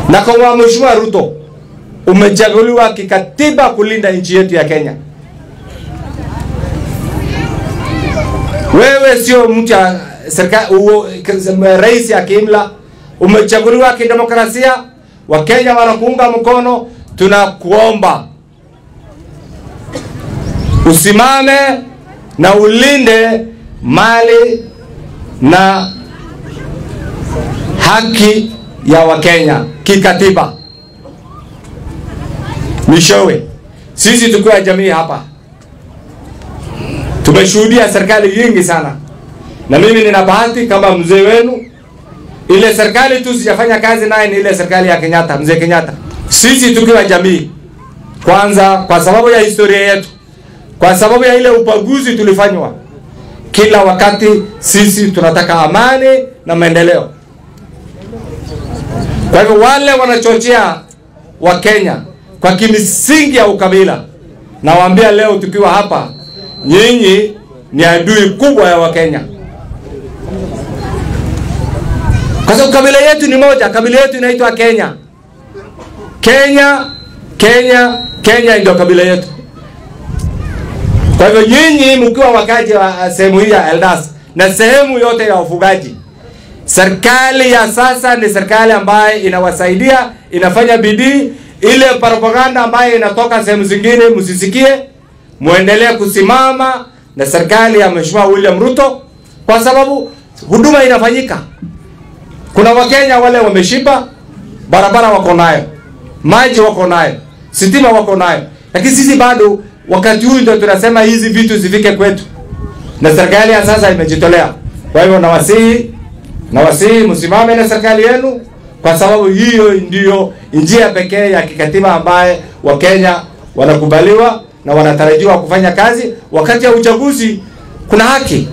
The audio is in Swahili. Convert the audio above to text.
Na kwa Mheshimiwa Ruto, umechaguliwa kikatiba kulinda nchi yetu ya Kenya. Wewe sio mtu ya serikali, rais ya kiimla. Umechaguliwa kidemokrasia. Wakenya wanakuunga mkono. Tunakuomba usimame na ulinde mali na haki ya Wakenya kikatiba. Mwishowe, sisi tukiwa jamii hapa tumeshuhudia serikali nyingi sana, na mimi nina bahati kama mzee wenu. Ile serikali tu sijafanya kazi naye ni ile serikali ya Kenyatta, mzee Kenyatta. Sisi tukiwa jamii, kwanza kwa sababu ya historia yetu, kwa sababu ya ile ubaguzi tulifanywa, kila wakati sisi tunataka amani na maendeleo. Kwa hivyo wale wanachochea wa Kenya kwa kimisingi ya ukabila, nawaambia leo tukiwa hapa, nyinyi ni adui kubwa ya Wakenya. Kwa sababu kabila yetu ni moja, kabila yetu inaitwa Kenya. Kenya ndio kabila yetu. Kwa hivyo nyinyi mkiwa wakaji wa sehemu hii ya Eldas na sehemu yote ya ufugaji, serikali ya sasa ni serikali ambayo inawasaidia, inafanya bidii. Ile propaganda ambayo inatoka sehemu zingine msisikie, muendelee kusimama na serikali ya Mheshimiwa William Ruto, kwa sababu huduma inafanyika. Kuna Wakenya wale wameshiba, barabara wako nayo, maji wako nayo, sitima wako nayo, lakini sisi bado wakati huu ndio tunasema hizi vitu zifike kwetu, na serikali ya sasa imejitolea. Kwa hivyo nawasihi msimame na serikali yenu, kwa sababu hiyo ndio njia pekee ya kikatiba ambaye Wakenya wanakubaliwa na wanatarajiwa kufanya kazi. Wakati ya uchaguzi kuna haki.